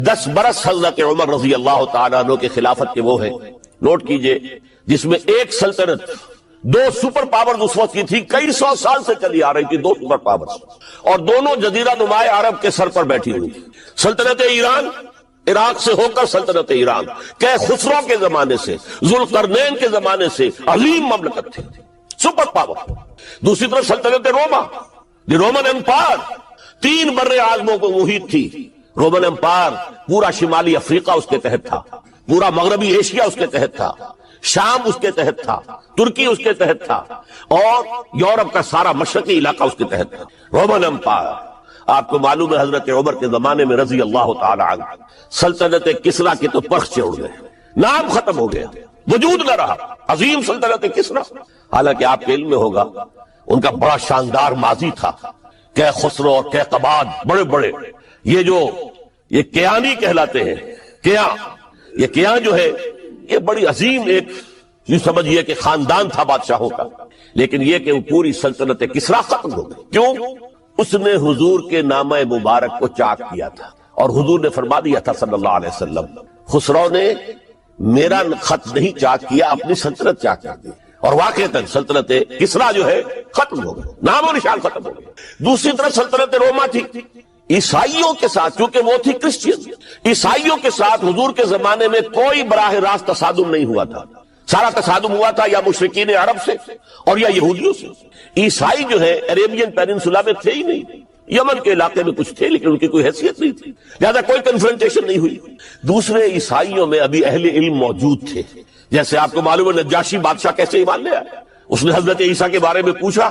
10 برس حضرت عمر رضی اللہ تعالیٰ عنہ کے خلافت کے وہ ہیں، نوٹ کیجئے، جس میں ایک سلطنت، 2 سپر پاورز اس وقت کی تھی، کئی 100 سال سے چلی آ رہی تھی 2 سپر پاورز، اور دونوں جزیرہ نمائے عرب کے سر پر بیٹھی ہوئی تھی۔ سلطنت ایران، عراق سے ہو کر سلطنت ایران، کہ خسرو کے زمانے سے، ذوالقرنین کے زمانے سے عظیم مملکت تھی، سپر پاور۔ دوسری طرف سلطنت روما، دی رومن امپائر، 3 بر اعظموں کو محیط تھی۔ رومن امپائر پورا شمالی افریقہ اس کے تحت تھا، پورا مغربی ایشیا اس کے تحت تھا، شام اس کے تحت تھا، ترکی اس کے تحت تھا، اور یورپ کا سارا مشرقی علاقہ اس کے تحت تھا۔ رومن امپائر، آپ کو معلوم ہے حضرت عمر کے زمانے میں رضی اللہ تعالی عنہ سلطنت کسریٰ کے تو پرخچے اڑ گئے، نام ختم ہو گیا، وجود نہ رہا عظیم سلطنت کسریٰ۔ حالانکہ آپ کے علم میں ہوگا ان کا بڑا شاندار ماضی تھا، کہ خسرو اور کہ قباد، بڑے بڑے یہ کیانی کہلاتے ہیں، یہ کیان جو ہے یہ بڑی عظیم ایک یہ سمجھیے کہ خاندان تھا بادشاہوں کا، لیکن یہ کہ وہ پوری سلطنت کسریٰ ختم ہو گئی۔ کیوں؟ اس نے حضور کے نامہ مبارک کو چاک کیا تھا، اور حضور نے فرما دیا تھا صلی اللہ علیہ وسلم، خسرو نے میرا خط نہیں چاک کیا، اپنی سلطنت چاک کر دی، اور واقعتاً سلطنت کسریٰ جو ہے ختم ہو گئی، نام و نشان ختم ہو گئی۔ دوسری طرف سلطنت روما تھی، عیسائیوں کے ساتھ، چونکہ وہ تھی کرسچین، عیسائیوں کے ساتھ حضور کے زمانے میں کوئی براہ راست تصادم نہیں ہوا تھا، سارا تصادم ہوا تھا یا مشرکین عرب سے اور یا یہودیوں سے۔ عیسائی جو ہے عربین پیننسولا میں تھے ہی نہیں، یمن کے علاقے میں کچھ تھے لیکن ان کی کوئی حیثیت نہیں تھی، لہذا کوئی کنفرنٹیشن نہیں ہوئی۔ دوسرے عیسائیوں میں ابھی اہل علم موجود تھے، جیسے آپ کو معلوم ہے نجاشی بادشاہ کیسے ایمان لے آیا، اس نے حضرت عیسیٰ کے بارے میں پوچھا،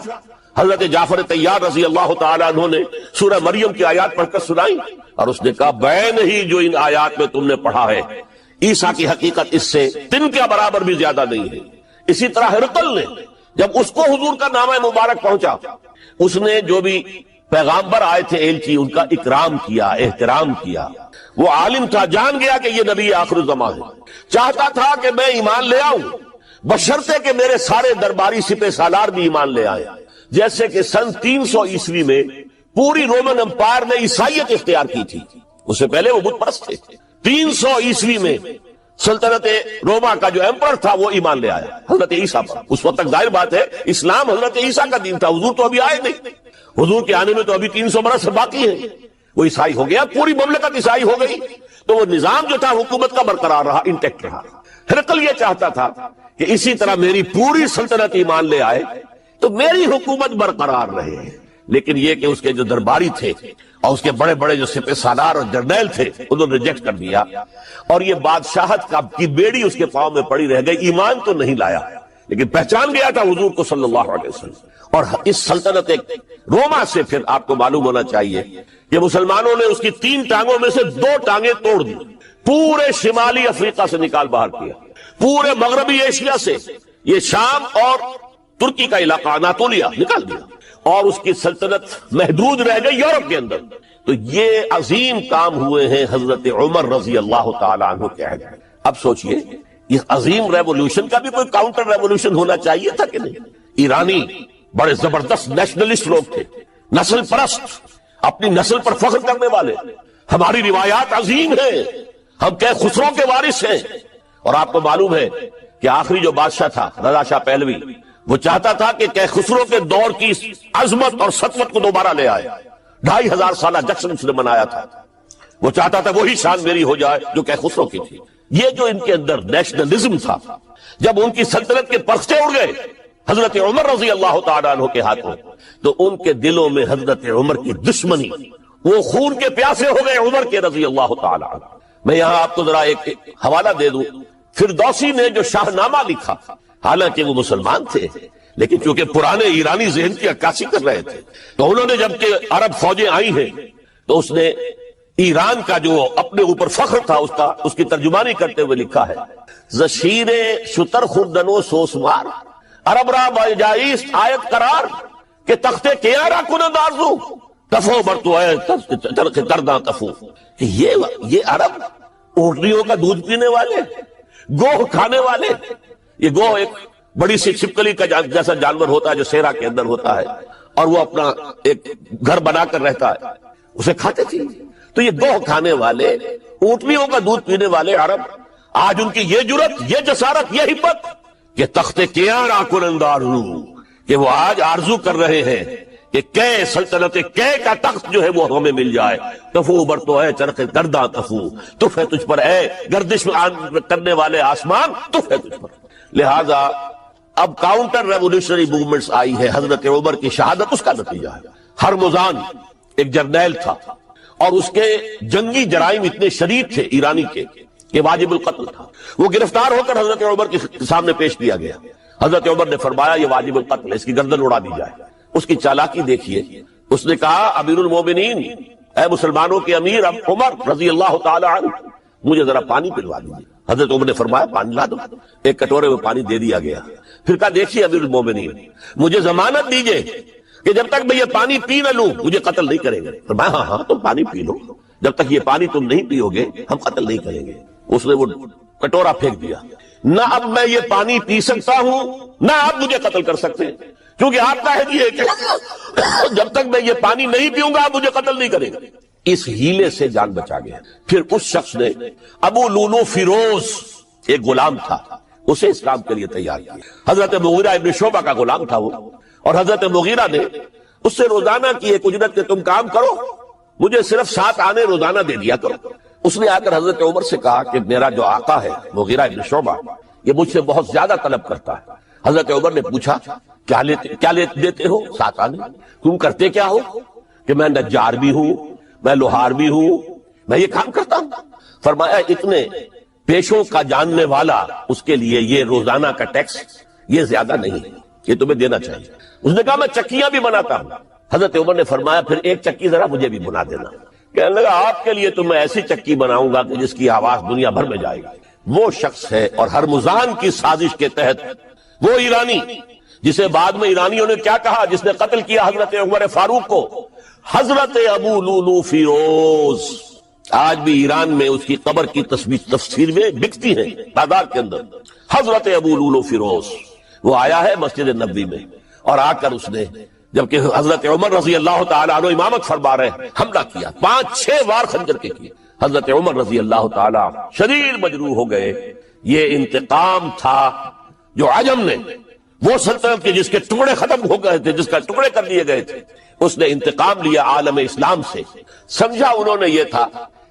حضرت جعفر طیار رضی اللہ تعالیٰ عنہ نے سورہ مریم کی آیات پڑھ کر سنائی، اور اس نے کہا بے نہیں جو ان آیات میں تم نے پڑھا ہے، عیسیٰ کی حقیقت اس سے 3 کے برابر بھی زیادہ نہیں ہے۔ اسی طرح ہرقل نے جب اس کو حضور کا نامہ مبارک پہنچا، اس نے جو بھی پیغامبر آئے تھے ایلچی، ان کا اکرام کیا، احترام کیا، وہ عالم تھا، جان گیا کہ یہ نبی آخر الزمان ہے، چاہتا تھا کہ میں ایمان لے آؤں بشرطے کہ میرے سارے درباری سپہ سالار بھی ایمان لے آئے۔ جیسے کہ سن 300 عیسوی میں پوری رومن امپائر نے عیسائیت اختیار کی تھی، اس سے پہلے وہ بت پرست تھے۔ 300 عیسوی میں سلطنت روما کا جو ایمپرر تھا وہ ایمان لے آیا حضرت عیسیٰ پر۔ اس وقت تک ظاہر بات ہے اسلام حضرت عیسیٰ کا دین تھا، حضور تو ابھی آئے نہیں، حضور کے آنے میں تو ابھی 300 برس باقی ہے۔ وہ عیسائی ہو گیا، پوری مملکت عیسائی ہو گئی، تو وہ نظام جو تھا حکومت کا برقرار رہا، انٹیکٹ رہا۔ ہرقل یہ چاہتا تھا کہ اسی طرح میری پوری سلطنت ایمان لے آئے تو میری حکومت برقرار رہے، لیکن یہ کہ اس کے جو درباری تھے اور اس کے بڑے بڑے جو سپہ سالار اور جرنیل تھے انہوں نے ریجیکٹ کر دیا، اور یہ بادشاہت کی بیڑی اس کے پاؤں میں پڑی رہ گئی۔ ایمان تو نہیں لایا لیکن پہچان گیا تھا حضور کو صلی اللہ علیہ وسلم۔ اور اس سلطنت روما سے پھر آپ کو معلوم ہونا چاہیے کہ مسلمانوں نے اس کی 3 ٹانگوں میں سے 2 ٹانگیں توڑ دی، پورے شمالی افریقہ سے نکال باہر کیا، پورے مغربی ایشیا سے، یہ شام اور ترکی کا علاقہ اناطولیہ نکال دیا، اور اس کی سلطنت محدود رہ گئی یورپ کے اندر۔ تو یہ عظیم کام ہوئے ہیں حضرت عمر رضی اللہ تعالی عنہ کے عہد میں۔ اب سوچئے اس عظیم ریولوشن کا بھی کوئی کاؤنٹر ریولوشن ہونا چاہیے تھا کہ نہیں؟ ایرانی بڑے زبردست نیشنلسٹ لوگ تھے، نسل پرست، اپنی نسل پر فخر کرنے والے، ہماری روایات عظیم ہیں، ہم کہ خسرو کے وارث ہیں۔ اور آپ کو معلوم ہے کہ آخری جو بادشاہ تھا رضا شاہ پہلوی، وہ چاہتا تھا کہ خسرو کے دور کی عظمت اور سطوت کو دوبارہ لے آئے، 2500 سالہ جشن اس نے منایا تھا، وہ چاہتا تھا وہی شان میری ہو جائے جو خسرو کی تھی۔ یہ جو ان کے اندر نیشنلزم تھا، جب ان کی سلطنت کے پرخچے اڑ گئے حضرت عمر رضی اللہ تعالیٰ عنہ کے ہاتھوں، تو ان کے دلوں میں حضرت عمر کی دشمنی، وہ خون کے پیاسے ہو گئے عمر کے رضی اللہ تعالیٰ عنہ۔ میں یہاں آپ کو ذرا ایک حوالہ دے دوں، فردوسی نے جو شاہ نامہ لکھا، حالانکہ وہ مسلمان تھے لیکن چونکہ پرانے ایرانی ذہن کی عکاسی کر رہے تھے، تو انہوں نے جب کہ عرب فوجیں آئی ہیں تو اس نے ایران کا جو اپنے اوپر فخر تھا اس کی ترجمانی کرتے ہوئے لکھا ہے، زشیر شتر خوردن و سوسمار عرب را بجائیست آیت قرار کہ تخت کیارا کنند آرزو تفو برتو ہے ترک کرداں تفو۔ یہ عرب اونٹنیوں کا دودھ پینے والے، گوہ کھانے والے، یہ گوہ ایک بڑی سی چھپکلی کا جیسا جانور ہوتا ہے جو صحرا کے اندر ہوتا ہے، اور وہ اپنا ایک گھر بنا کر رہتا ہے، اسے کھاتے تھے۔ تو یہ گوہ کھانے والے، اونٹنیوں کا دودھ پینے والے عرب، آج ان کی یہ جرت، یہ جسارت، یہ ہمت کہ تخت کیان آکنندار ہوں، کہ وہ آج آرزو کر رہے ہیں کہ کئے سلطنت کئے کا تخت جو ہے وہ ہمیں مل جائے۔ تفو بر تو ہے چرخ گرداں تفو، تف ہے تجھ پر اے گردش کرنے والے آسمان، تف ہے تجھ پر۔ لہذا اب کاؤنٹر ریولوشنری موومنٹس آئی ہے، حضرت عمر کی شہادت اس کا نتیجہ ہے۔ ہرمزان ایک جرنیل تھا اور اس کے جنگی جرائم اتنے شدید تھے ایرانی کے کہ واجب القتل تھا۔ وہ گرفتار ہو کر حضرت عمر کے سامنے پیش کیا گیا۔ حضرت عمر نے فرمایا یہ واجب القتل ہے، اس کی گردن اڑا دی جائے۔ اس کی چالاکی دیکھیے، اس نے کہا امیر المومنین، اے مسلمانوں کے امیر عمر رضی اللہ تعالی عنہ، مجھے ذرا پانی پلوا دیجیے۔ حضرت عمر نے فرمایا پانی لا دو۔ ایک کٹورے میں پانی دے دیا گیا۔ پھر کہا دیکھیے امیر المومنین، مجھے ضمانت دیجیے کہ جب تک میں یہ پانی پی نہ لوں مجھے قتل نہیں کریں گے۔ فرمایا ہاں ہاں تم پانی پی لو، جب تک یہ پانی تم نہیں پیو گے ہم قتل نہیں کریں گے۔ اس نے وہ کٹورا پھینک دیا۔ نہ اب میں یہ پانی پی سکتا ہوں، نہ آپ مجھے قتل کر سکتے ہیں، کیونکہ آپ کا ہے کہ جب تک میں یہ پانی نہیں پیوں گا آپ مجھے قتل نہیں کریں گے۔ اس ہیلے سے جان بچا گیا۔ پھر اس شخص نے ابو لولو فیروز، ایک غلام تھا، اسے اسلام کے لیے تیار کیا۔ حضرت مغیرہ ابن شعبہ کا غلام تھا وہ، اور حضرت مغیرہ نے اس سے روزانہ کی ایک اجرت کہ تم کام کرو، مجھے صرف 7 آنے روزانہ دے دیا کرو۔ اس نے آ کر حضرت عمر سے کہا کہ میرا جو آقا ہے مغیرہ ابن شعبہ، یہ مجھ سے بہت زیادہ طلب کرتا ہے۔ حضرت عمر نے پوچھا کیا دیتے ہو؟ 7 آنے۔ تم کرتے کیا ہو؟ کہ میں نجار بھی ہوں، میں لوہار بھی ہوں، میں یہ کام کرتا ہوں۔ فرمایا اتنے پیشوں کا جاننے والا اس کے لیے یہ روزانہ کا ٹیکس یہ زیادہ نہیں، یہ تمہیں دینا چاہیے۔ اس نے کہا میں چکیاں بھی بناتا ہوں۔ حضرت عمر نے فرمایا پھر ایک چکی ذرا مجھے بھی بنا دینا۔ کہنے لگا آپ کے لیے تو میں ایسی چکی بناؤں گا کہ جس کی آواز دنیا بھر میں جائے گا۔ وہ شخص ہے، اور ہرمزان کی سازش کے تحت وہ ایرانی جسے بعد میں ایرانیوں نے کیا کہا، جس نے قتل کیا حضرت عمر فاروق کو، حضرت ابو لولو فیروز، آج بھی ایران میں اس کی قبر کی تفسیر میں بکتی ہیں بازار کے اندر۔ حضرت ابو لولو فیروز وہ آیا ہے مسجد نبوی میں، اور آ کر اس نے جبکہ حضرت عمر رضی اللہ تعالیٰ عنہ امامت فرما رہے ہیں حملہ کیا، 5-6 وار خنجر کے کیے۔ حضرت عمر رضی اللہ تعالیٰ شدید مجروح ہو گئے۔ یہ انتقام تھا جو عجم نے، وہ سلطنت کے جس کے ٹکڑے ختم ہو گئے تھے، جس کا ٹکڑے کر لیے گئے تھے، اس نے انتقام لیا عالم اسلام سے۔ سمجھا انہوں نے یہ تھا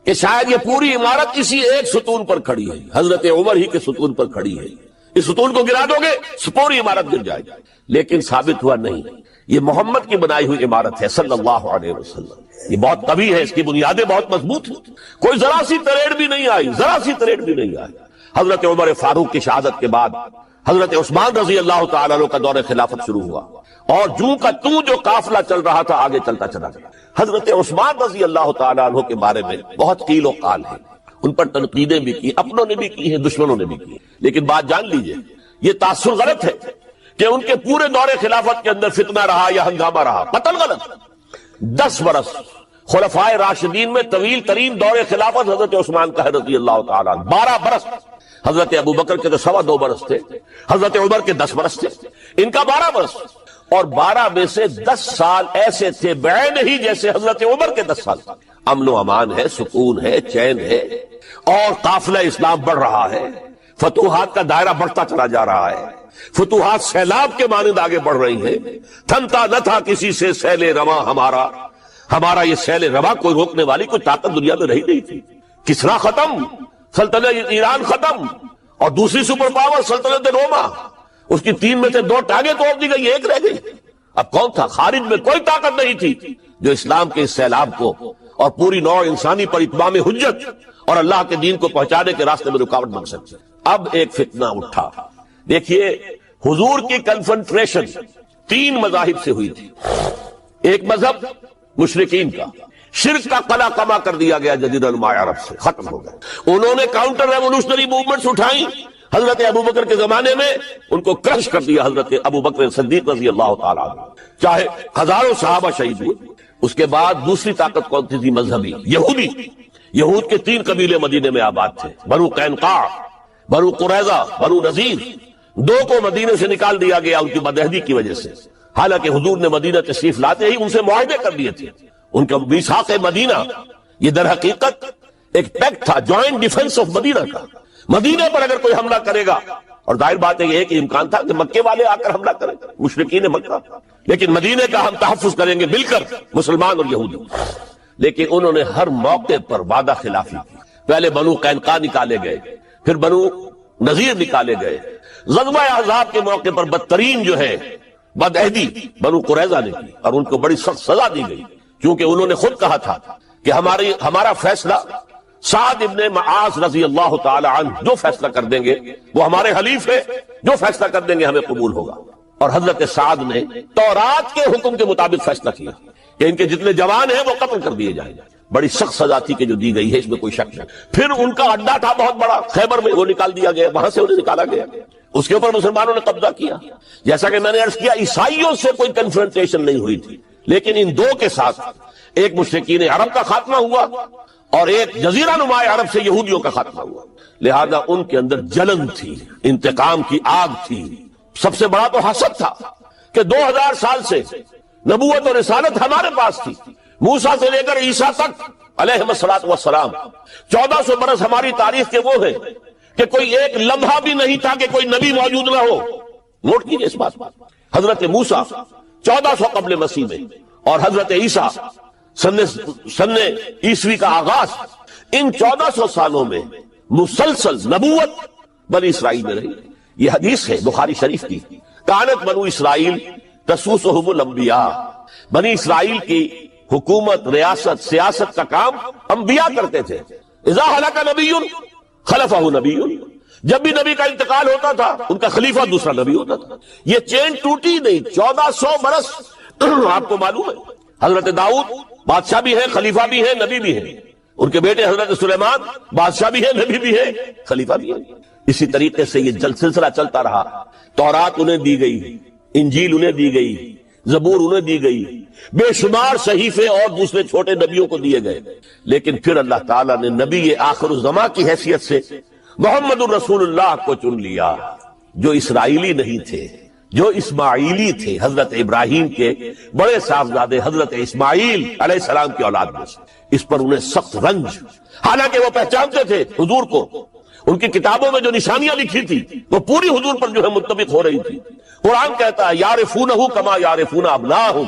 کہ شاید یہ پوری عمارت اسی ایک ستون پر کھڑی ہے، حضرت عمر ہی کے ستون پر کھڑی ہے، اس ستون کو گرا دو گے پوری عمارت گر جائے گی۔ لیکن ثابت ہوا نہیں، یہ محمد کی بنائی ہوئی عمارت ہے صلی اللہ علیہ وسلم، یہ بہت قوی ہے، اس کی بنیادیں بہت مضبوط ہیں، کوئی ذرا سی تریڑ بھی نہیں آئی، ذرا سی تریڑ بھی نہیں آئی۔ حضرت عمر فاروق کی شہادت کے بعد حضرت عثمان رضی اللہ تعالیٰ عنہ کا دور خلافت شروع ہوا، اور جوں کا توں جو قافلہ چل رہا تھا آگے چلتا چلا گیا۔ حضرت عثمان رضی اللہ تعالیٰ عنہ کے بارے میں بہت قیل و قال ہے، ان پر تنقیدیں بھی کی، اپنوں نے بھی کی ہیں، دشمنوں نے بھی کی، لیکن بات جان لیجئے یہ تاثر غلط ہے کہ ان کے پورے دور خلافت کے اندر فتنہ رہا یا ہنگامہ رہا، قتل غلط۔ 10 برس خلفائے راشدین میں طویل ترین دور خلافت حضرت عثمان کا ہے رضی اللہ تعالیٰ عنہ، 12 برس۔ حضرت ابو بکر کے تو 2.25 برس تھے، حضرت عمر کے 10 برس تھے، ان کا 12 برس، اور 12 میں سے 10 سال ایسے تھے بعین ہی جیسے حضرت عمر کے 10 سال۔ امن و امان ہے، سکون ہے، چین ہے، اور قافلہ اسلام بڑھ رہا ہے، فتوحات کا دائرہ بڑھتا چلا جا رہا ہے، فتوحات سیلاب کے مانند آگے بڑھ رہی ہیں، تھمتا نہ تھا کسی سے سیل رواں ہمارا یہ سیل رواں، کوئی روکنے والی کوئی طاقت دنیا میں رہی نہیں تھی۔ کسرا ختم، سلطنت ایران ختم، اور دوسری سپر پاور سلطنت روما، اس کی 3 میں سے 2 ٹانگیں توڑ دی گئی، 1 رہ گئی۔ اب کون تھا؟ خارج میں کوئی طاقت نہیں تھی جو اسلام کے اس سیلاب کو اور پوری نوع انسانی پر اتمام حجت اور اللہ کے دین کو پہنچانے کے راستے میں رکاوٹ بن سکتی۔ اب ایک فتنہ اٹھا۔ دیکھیے حضور کی کنفنٹریشن 3 مذاہب سے ہوئی تھی۔ ایک مذہب مشرکین کا، شرک کا قلع کما کر دیا گیا جزیرہ نما عرب سے، ختم ہو گیا۔ انہوں نے کاؤنٹر ریولوشنری موومنٹس اٹھائیں حضرت ابو بکر کے زمانے میں، ان کو کرش کر دیا حضرت ابو بکر صدیق رضی اللہ تعالیٰ عنہ، چاہے ہزاروں صحابہ شہید ہوئے۔ اس کے بعد دوسری طاقت کون تھی؟ مذہبی یہودی۔ یہود کے 3 قبیلے مدینے میں آباد تھے، بنو قینقاع، بنو قریظہ، بنو نذیر۔ 2 کو مدینے سے نکال دیا گیا ان کی بدعہدی کی وجہ سے، حالانکہ حضور نے مدینہ تشریف لاتے ہی ان سے معاہدے کر دیے تھے۔ ان کا میثاق مدینہ یہ در حقیقت ایک پیکٹ تھا، جوائنٹ ڈیفنس آف مدینہ کا۔ مدینہ پر اگر کوئی حملہ کرے گا، اور ظاہر بات ہے یہ کہ امکان تھا کہ مکے والے آ کر حملہ کریں، مشرکین مکہ، لیکن مدینے کا ہم تحفظ کریں گے مل کر، مسلمان اور یہودی۔ لیکن انہوں نے ہر موقع پر وعدہ خلافی کی۔ پہلے بنو قینقاع نکالے گئے، پھر بنو نذیر نکالے گئے، غزوہ احزاب کے موقع پر بدترین جو ہے بدعہدی بنو قریظہ نے کی، اور ان کو بڑی سخت سزا دی گئی، کیونکہ انہوں نے خود کہا تھا کہ ہمارا فیصلہ سعد ابن معاذ رضی اللہ تعالی عنہ جو فیصلہ کر دیں گے وہ ہمارے حلیف ہے، جو فیصلہ کر دیں گے ہمیں قبول ہوگا۔ اور حضرت سعد نے تورات کے حکم کے مطابق فیصلہ کیا کہ ان کے جتنے جوان ہیں وہ قتل کر دیے جائیں۔ بڑی سخت سزا تھی کہ جو دی گئی ہے، اس میں کوئی شک نہیں۔ پھر ان کا اڈا تھا بہت بڑا خیبر میں، وہ نکال دیا گیا، وہاں سے انہیں نکالا گیا، اس کے اوپر مسلمانوں نے قبضہ کیا۔ جیسا کہ میں نے عرض کیا، عیسائیوں سے کوئی کنفرنٹیشن نہیں ہوئی تھی، لیکن ان دو کے ساتھ ایک مشرکین عرب کا خاتمہ ہوا اور ایک جزیرہ نما عرب سے یہودیوں کا خاتمہ ہوا۔ لہذا ان کے اندر جلن تھی، انتقام کی آگ تھی۔ سب سے بڑا تو حسد تھا کہ 2000 سال سے نبوت اور رسالت ہمارے پاس تھی، موسیٰ سے لے کر عیسیٰ تک علیہ الصلوۃ والسلام، 1400 برس ہماری تاریخ کے وہ ہیں کہ کوئی ایک لمحہ بھی نہیں تھا کہ کوئی نبی موجود نہ ہو۔ نوٹ کیجئے اس بات۔ حضرت موسیٰ 1400 قبل مسیح میں، اور حضرت عیسیٰ سن عیسوی کا آغاز، ان 1400 سالوں میں مسلسل نبوت بنی اسرائیل میں رہی۔ یہ حدیث ہے بخاری شریف کی، کانت بنو اسرائیل تسوسہم الانبیاء، بنی اسرائیل کی حکومت، ریاست، سیاست کا کام انبیاء کرتے تھے۔ اذا ہلک نبی خلفہ نبی، جب بھی نبی کا انتقال ہوتا تھا ان کا خلیفہ دوسرا نبی ہوتا تھا۔ یہ چین ٹوٹی نہیں، 1400 برس۔ آپ کو معلوم ہے حضرت داؤد بادشاہ بھی ہے، خلیفہ بھی ہے، نبی بھی ہے، ان کے بیٹے حضرت سلیمان بادشاہ بھی ہے، نبی بھی ہے، خلیفہ بھی ہے۔ اسی طریقے سے یہ سلسلہ چلتا رہا۔ تورات انہیں دی گئی، انجیل انہیں دی گئی، زبور انہیں دی گئی، بے شمار صحیفے اور دوسرے چھوٹے نبیوں کو دیے گئے۔ لیکن پھر اللہ تعالیٰ نے نبی آخر الزماں کی حیثیت سے محمد الرسول اللہ کو چن لیا، جو اسرائیلی نہیں تھے، جو اسماعیلی تھے، حضرت ابراہیم کے بڑے صاحبزادے حضرت اسماعیل علیہ السلام کی اولاد میں سے۔ اس پر انہیں سخت رنج، حالانکہ وہ پہچانتے تھے حضور کو، ان کی کتابوں میں جو نشانیاں لکھی تھی وہ پوری حضور پر جو ہے متفق ہو رہی تھی۔ قرآن کہتا ہے یعرفونہ کما یعرفون ابناءہم،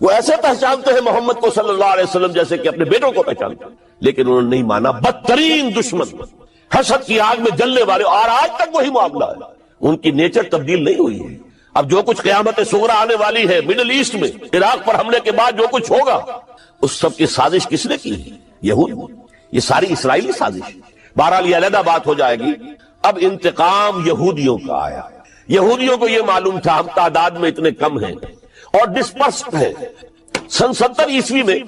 وہ ایسے پہچانتے ہیں محمد کو صلی اللہ علیہ وسلم جیسے کہ اپنے بیٹوں کو پہچانتے ہیں، لیکن انہوں نے نہیں مانا۔ بدترین دشمن، حسد کی آگ میں جلنے والے، اور آج تک وہی معاملہ ہے، ان کی نیچر تبدیل نہیں ہوئی ہے۔ اب جو کچھ قیامت صغریٰ آنے والی ہے مڈل ایسٹ میں، عراق پر حملے کے بعد جو کچھ ہوگا، اس سب کی سازش کس نے کی؟ یہود۔ یہ ساری اسرائیلی سازش۔ بہرحال یہ علیحدہ بات ہو جائے گی۔ اب انتقام یہودیوں کا آیا۔ یہودیوں کو یہ معلوم تھا ہم تعداد میں اتنے کم ہیں اور ڈسپرسڈ ہیں۔ سن 70 عیسوی میں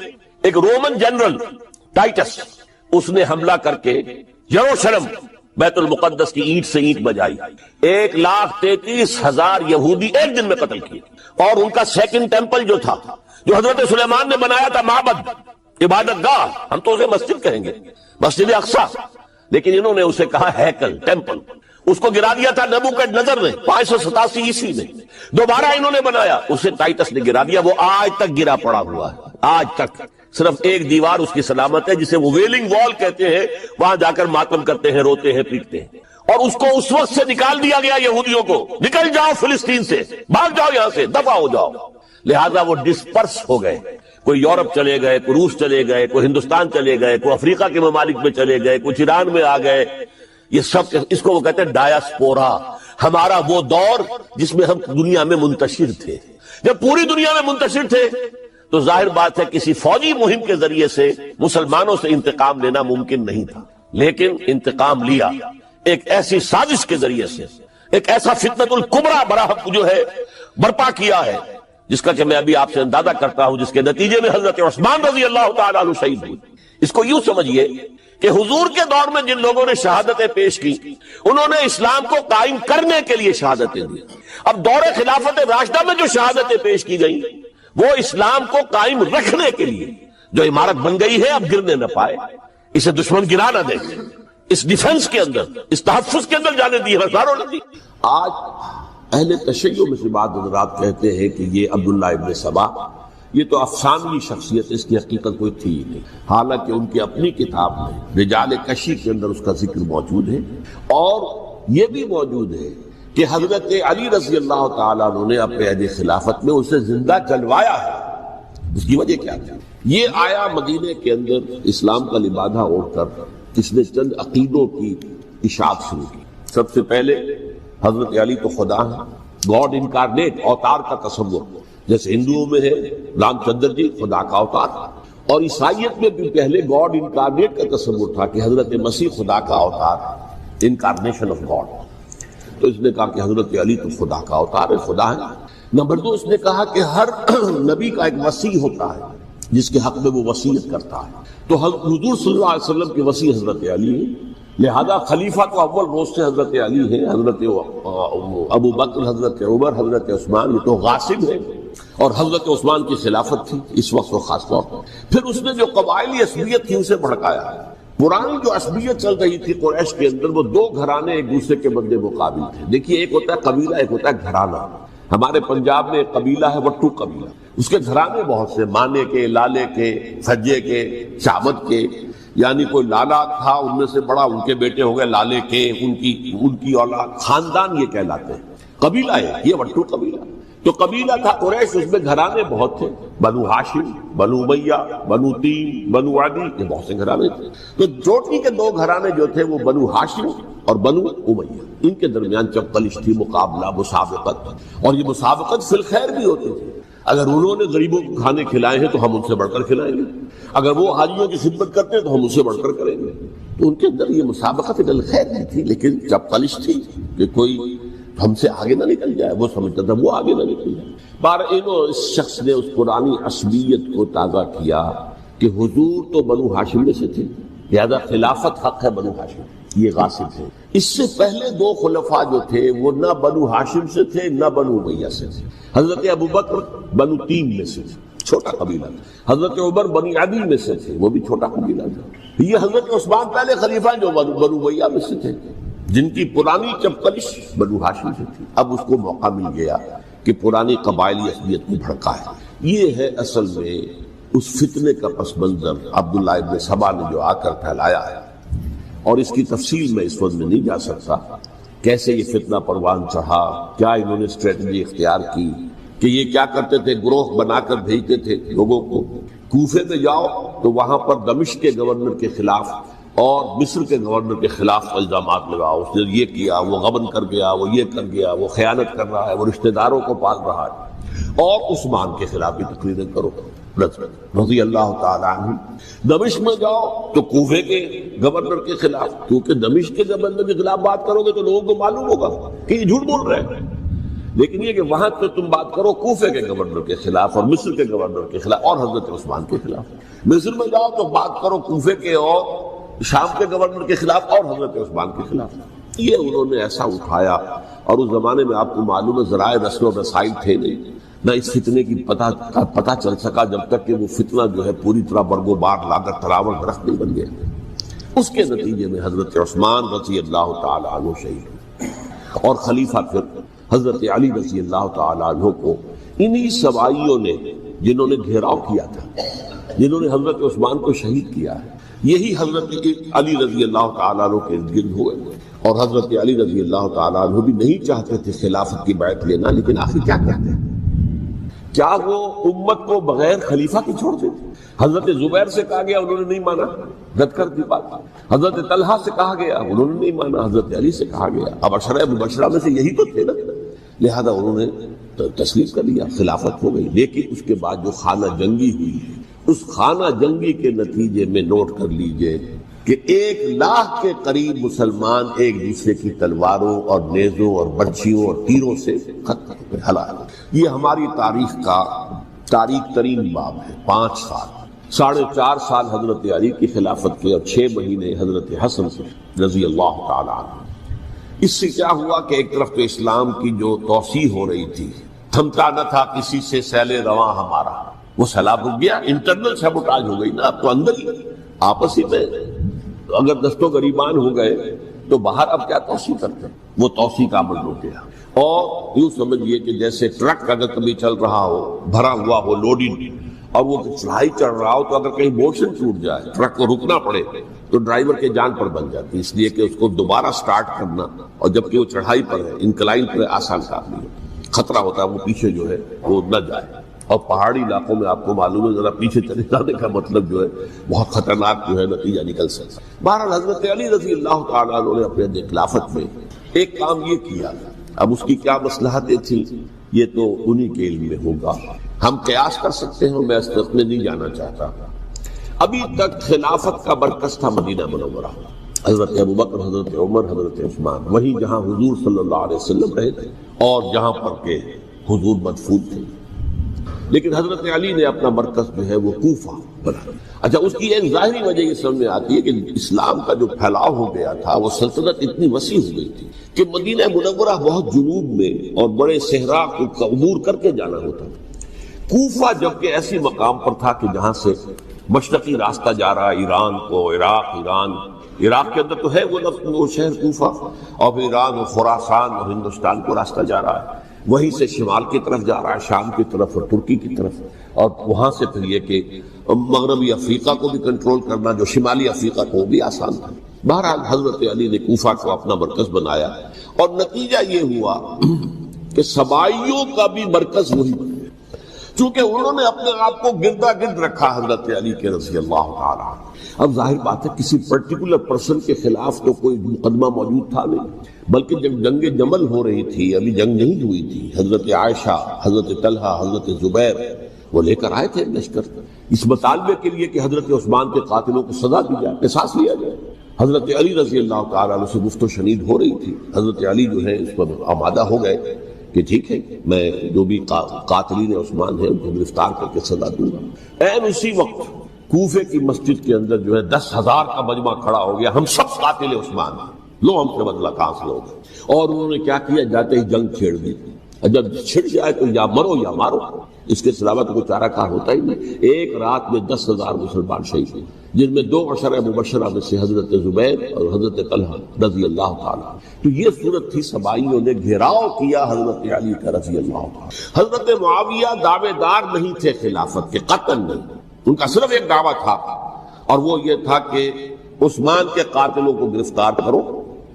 ایک رومن جنرل ٹائٹس، اس نے حملہ کر کے یروشلم بیت المقدس کی اینٹ سے اینٹ بجائی، 1,33,000 یہودی ایک دن میں قتل کیے۔ اور ان کا سیکنڈ ٹیمپل جو تھا، جو حضرت سلیمان نے بنایا تھا، معبد، عبادت گاہ، ہم تو اسے مسجد کہیں گے، مسجد اقصیٰ، لیکن انہوں نے اسے کہا ہیکل، ٹیمپل، اس کو گرا دیا تھا نبوکڈنیزر نے 587 عیسوی میں۔ دوبارہ انہوں نے بنایا، اسے ٹائٹس نے گرا دیا، وہ آج تک گرا پڑا ہوا ہے، آج تک۔ صرف ایک دیوار اس کی سلامت ہے جسے وہ ویلنگ وال کہتے ہیں، وہاں جا کر ماتم کرتے ہیں، روتے ہیں، پیٹتے ہیں۔ اور اس کو اس وقت سے نکال دیا گیا یہودیوں کو، نکل جاؤ فلسطین سے، بھاگ جاؤ یہاں سے، دفع ہو جاؤ۔ لہذا وہ ڈسپرس ہو گئے، کوئی یورپ چلے گئے، کوئی روس چلے گئے، کوئی ہندوستان چلے گئے، کوئی افریقہ کے ممالک میں چلے گئے، کچھ ایران میں آ گئے۔ یہ سب، اس کو وہ کہتے ہیں ڈایاسپورا، ہمارا وہ دور جس میں ہم دنیا میں منتشر تھے۔ جب پوری دنیا میں منتشر تھے تو ظاہر بات ہے کسی فوجی مہم کے ذریعے سے مسلمانوں سے انتقام لینا ممکن نہیں تھا، لیکن انتقام لیا ایک ایسی سازش کے ذریعے سے، ایک ایسا فتنۃ الکبریٰ برحق جو ہے برپا کیا ہے، جس کا کہ میں ابھی آپ سے اندازہ کرتا ہوں، جس کے نتیجے میں حضرت عثمان رضی اللہ تعالیٰ عنہ شہید ہوئے۔ اس کو یوں سمجھیے کہ حضور کے دور میں جن لوگوں نے شہادتیں پیش کی، انہوں نے اسلام کو قائم کرنے کے لیے شہادتیں دی۔ اب دور خلافت راشدہ میں جو شہادتیں پیش کی گئیں، وہ اسلام کو قائم رکھنے کے لیے، جو عمارت بن گئی ہے اب گرنے نہ پائے، اسے دشمن گرا نہ دے، اس ڈیفنس کے اندر، اس تحفظ کے اندر جانے دی، ہزاروں نے دی۔ آج اہل تشیع میں سے بعض حضرات کہتے ہیں کہ یہ عبداللہ ابن سبا یہ تو افسانوی شخصیت، اس کی حقیقت کوئی تھی ہی نہیں، حالانکہ ان کی اپنی کتاب میں رجال کشی کے اندر اس کا ذکر موجود ہے، اور یہ بھی موجود ہے کہ حضرت علی رضی اللہ تعالیٰ عنہ نے اپنے عہد خلافت میں اسے زندہ جلوایا ہے۔ اس کی وجہ کیا تھی؟ یہ آیا مدینے کے اندر اسلام کا لبادہ اوڑھ کر اس نے چند عقیدوں کی اشاعت شروع کی۔ سب سے پہلے حضرت علی تو خدا ہے، گاڈ انکارنیٹ، اوتار کا تصور، جیسے ہندوؤں میں ہے رام چندر جی خدا کا اوتار، اور عیسائیت میں بھی پہلے گاڈ انکارنیٹ کا تصور تھا کہ حضرت مسیح خدا کا اوتار، انکارنیشن آف گاڈ۔ تو اس نے کہا کہ حضرت علی تو خدا کا اوتار ہے، خدا ہے۔ نمبر 2، اس نے کہا کہ ہر نبی کا ایک وصی ہوتا ہے جس کے حق میں وہ وصیت کرتا ہے، تو حضور صلی اللہ علیہ وسلم کے وصی حضرت علی ہے، لہذا خلیفہ تو اول روز سے حضرت علی ہے، حضرت ابو بکر، حضرت عمر، حضرت عثمان، یہ تو غاصب ہے، اور حضرت عثمان کی خلافت تھی اس وقت و خاص طور پر۔ پھر اس نے جو قبائلی عصبیت تھی اسے بھڑکایا۔ پرانی جو عصبیت چل رہی تھی قریش کے اندر، وہ دو گھرانے ایک دوسرے کے بدلے مقابل تھے۔ دیکھیے، ایک ہوتا ہے قبیلہ، ایک ہوتا ہے گھرانہ۔ ہمارے پنجاب میں ایک قبیلہ ہے وٹو قبیلہ، اس کے گھرانے بہت سے، مانے کے، لالے کے، سجے کے، شامت کے، یعنی کوئی لالا تھا ان میں سے بڑا، ان کے بیٹے ہو گئے لالے کے، ان کی اولاد، خاندان یہ کہلاتے ہیں۔ قبیلہ ہے یہ وٹو قبیلہ۔ تو قبیلہ تھا قریش، اس میں گھرانے بہت تھے، بنو ہاشم، بنو امیہ، بنو تیم، بنو عدی، یہ بہت سے گھرانے تھے۔ تو چوٹی کے دو گھرانے جو تھے وہ بنو ہاشم اور بنو امیہ، ان کے درمیان چپقلش تھی، مقابلہ، مسابقت، اور یہ مسابقت فی الخیر بھی ہوتی تھی۔ اگر انہوں نے غریبوں کو کھانے کھلائے ہیں تو ہم ان سے بڑھ کر کھلائیں گے، اگر وہ حاجیوں کی خدمت کرتے ہیں تو ہم ان سے بڑھ کر کریں گے۔ تو ان کے اندر یہ مسابقت خیر نہیں تھی، لیکن چپقلش تھی کہ کوئی ہم سے آگے نہ نکل جائے، وہ سمجھتا تھا وہ آگے نہ نکل جائے۔ اس شخص نے اس پرانی عصبیت کو تازہ کیا کہ حضور تو بنو ہاشم میں سے تھے، لہذا خلافت حق ہے بنو ہاشم، یہ غاصب ہے۔ اس سے پہلے دو خلفاء جو تھے وہ نہ بنو ہاشم سے تھے نہ بنو امیہ سے تھے۔ حضرت ابو بکر بنو تیم میں سے تھے، چھوٹا قبیلہ تھا۔ حضرت عمر بنی عدی میں سے تھے، وہ بھی چھوٹا قبیلہ تھا۔ یہ حضرت عثمان پہلے خلیفہ جو بنو امیہ میں سے تھے، جن کی پرانی چپقلش بنو ہاشم سے تھی۔ اب اس کو موقع مل گیا کہ پرانی قبائلی عصبیت کو بھڑکائے۔ یہ ہے اصل میں اس فتنے کا پس منظر عبداللہ ابن سبا نے جو آ کر پھیلایا ہے، اور اس کی تفصیل میں اس وقت میں نہیں جا سکتا، کیسے یہ فتنہ پروان چڑھا، کیا انہوں نے اسٹریٹجی اختیار کی کہ یہ کیا کرتے تھے، گروہ بنا کر بھیجتے تھے لوگوں کو، کوفے میں جاؤ تو وہاں پر دمشق کے گورنر کے خلاف اور مصر کے گورنر کے خلاف الزامات لگاؤ، اس نے یہ کیا، وہ غبن کر گیا، وہ یہ کر گیا، وہ خیانت کر رہا ہے، وہ رشتہ داروں کو پال رہا ہے، اور عثمان کے خلاف بھی تقریریں کرو رضی اللہ تعالیٰ عنہ۔ دمشق میں جاؤ تو کوفے کے گورنر کے خلاف، کیونکہ دمشق کے گورنر کے خلاف بات کرو گے تو لوگوں کو معلوم ہوگا کہ یہ جھوٹ بول رہے ہیں، لیکن یہ کہ وہاں تو تم بات کرو کوفے کے گورنر کے خلاف اور مصر کے گورنر کے خلاف اور حضرت عثمان کے خلاف۔ مصر میں جاؤ تو بات کرو کوفے کے اور شام کے گورنر کے خلاف اور حضرت عثمان کے خلاف۔ یہ انہوں نے ایسا اٹھایا، اور اس زمانے میں آپ کو معلوم ہے ذرائع رسل و رسائل تھے نہیں، نہ اس فتنے کی پتہ چل سکا جب تک کہ وہ فتنہ جو ہے پوری طرح برگو بار لا کر تراول درخت نہیں بن گیا۔ اس کے نتیجے میں حضرت عثمان رضی اللہ تعالی عنہ شہید ہوئے، اور خلیفہ پھر حضرت علی رضی اللہ تعالی عنہ کو انہی سوائیوں نے، جنہوں نے گھیراؤ کیا تھا، جنہوں نے حضرت عثمان کو شہید کیا ہے، یہی حضرت علی رضی اللہ تعالیٰ عنہ کے ارد گرد ہوئے، اور حضرت علی رضی اللہ تعالیٰ عنہ بھی نہیں چاہتے تھے خلافت کی بیعت لینا، لیکن آخر کیا کہتے ہیں، کیا وہ امت کو بغیر خلیفہ کی چھوڑ دیتے؟ حضرت زبیر سے کہا گیا، انہوں نے نہیں مانا، رد کر دی بات۔ حضرت طلحہ سے کہا گیا، انہوں نے نہیں مانا۔ حضرت علی سے کہا گیا، اب عشرہ مبشرہ میں سے یہی تو تھے نا، لہذا انہوں نے تسلیم کر لیا، خلافت ہو گئی۔ لیکن اس کے بعد جو خانہ جنگی ہوئی، اس خانہ جنگی کے نتیجے میں نوٹ کر لیجئے کہ 1,00,000 کے قریب مسلمان ایک دوسرے کی تلواروں اور نیزوں اور برچھیوں اور تیروں سے ختم ہلاک۔ یہ ہماری تاریخ کا تاریخ ترین باب ہے۔ 5 سال، 4.5 سال حضرت علی کی خلافت کے، اور 6 مہینے حضرت حسن رضی اللہ تعالیٰ عنہ۔ اس سے کیا ہوا کہ ایک طرف تو اسلام کی جو توسیع ہو رہی تھی، تھمتا نہ تھا کسی سے سیل رواں ہمارا، وہ سیلاب رک گیا، انٹرنل سیبوٹاج ہو گئی نا، اب تو اندر ہی آپس ہی میں اگر دستوں گریبان ہو گئے تو باہر اب کیا توسیع کرتے ہیں، وہ توسیع کا عمل رک گیا۔ اور یوں سمجھیے کہ جیسے ٹرک اگر کبھی چل رہا ہو، بھرا ہوا ہو، لوڈنگ، اور وہ چڑھائی چڑھ رہا ہو، تو اگر کہیں موشن ٹوٹ جائے، ٹرک کو رکنا پڑے، تو ڈرائیور کے جان پر بن جاتی، اس لیے کہ اس کو دوبارہ سٹارٹ کرنا، اور جبکہ وہ چڑھائی پر ہے، انکلائن پر ہے، آسان کام نہیں ہے، خطرہ ہوتا ہے وہ پیچھے جو ہے وہ نہ جائے۔ اور پہاڑی علاقوں میں آپ کو معلوم ہے ذرا پیچھے چلے جانے کا مطلب جو ہے بہت خطرناک جو ہے نتیجہ نکل سکتا ہے۔ بہرحال حضرت علی رضی اللہ تعالیٰ عنہ نے اپنے خلافت میں ایک کام یہ کیا، اب اس کی کیا مصلحتیں تھیں یہ تو انہی کے علم میں ہوگا، ہم قیاس کر سکتے ہیں، میں اس طرف میں نہیں جانا چاہتا۔ ابھی تک خلافت کا مرکز تھا مدینہ منورہ، حضرت ابوبکر، حضرت عمر، حضرت عثمان، وہی جہاں حضور صلی اللہ علیہ وسلم رہے تھے اور جہاں پر کہ حضور مدفون تھے۔ لیکن حضرت علی نے اپنا مرکز جو ہے وہ کوفہ بنا۔ اچھا، اس کی ایک ظاہری وجہ یہ سمجھ میں آتی ہے کہ اسلام کا جو پھیلاؤ ہو گیا تھا، وہ سلطنت اتنی وسیع ہو گئی تھی کہ مدینہ منورہ بہت جنوب میں اور بڑے صحرا کو عبور کر کے جانا ہوتا تھا۔ کوفہ جبکہ ایسی مقام پر تھا کہ جہاں سے مشرقی راستہ جا رہا ہے ایران کو، عراق کے اندر تو ہے وہ شہر کوفہ، اور پھر ایران اور خراسان اور ہندوستان کو راستہ جا رہا ہے، وہیں سے شمال کی طرف جا رہا ہے، شام کی طرف اور ترکی کی طرف، اور وہاں سے پھر یہ کہ مغربی افریقہ کو بھی کنٹرول کرنا، جو شمالی افریقہ کو بھی آسان تھا۔ بہرحال حضرت علی نے کوفہ کو اپنا مرکز بنایا، اور نتیجہ یہ ہوا کہ سبائیوں کا بھی مرکز وہی بن گیا، چونکہ انہوں نے اپنے آپ کو گردا گرد رکھا حضرت علی کے رضی اللہ تعالیٰ۔ اب ظاہر بات ہے کسی پرٹیکولر پرسن کے خلاف تو کوئی مقدمہ موجود تھا نہیں، بلکہ جب جنگ جمل ہو رہی تھی، ابھی جنگ نہیں ہوئی تھی، حضرت عائشہ، حضرت طلحہ، حضرت زبیر وہ لے کر آئے تھے لشکر اس مطالبے کے لیے کہ حضرت عثمان کے قاتلوں کو سزا دی جائے، قصاص لیا جائے۔ حضرت علی رضی اللہ تعالیٰ عنہ سے گفت و شنید ہو رہی تھی، حضرت علی جو ہے اس پر آمادہ ہو گئے کہ ٹھیک ہے، میں جو بھی قاتلین عثمان ہیں ان کو گرفتار کر کے سزا دوں گا۔ این اسی وقت کوفے کی مسجد کے اندر جو ہے 10,000 کا مجمع کھڑا ہو گیا، ہم سب قاتل عثمان ہیں، لو ہم سے بدلہ کہاں سے لوگ، اور انہوں نے کیا کیا، جاتے ہی جنگ چھیڑ دی، جب چھڑ جائے تو یا مرو یا مارو، اس کے علاوہ تو کوئی چارہ کار ہوتا ہی نہیں۔ ایک رات میں 10,000 مسلمان شہید ہوئے، جن میں 2 عشرہ مبشرہ میں سے حضرت زبیر اور حضرت طلحہ رضی اللہ تعالیٰ۔ تو یہ صورت تھی، سبائیوں نے گھیراؤ کیا حضرت علی کا رضی اللہ تعالیٰ۔ حضرت معاویہ دعوے دار نہیں تھے خلافت کے، قطعاً نہیں، ان کا صرف ایک دعویٰ تھا، اور وہ یہ تھا کہ عثمان کے قاتلوں کو گرفتار کرو،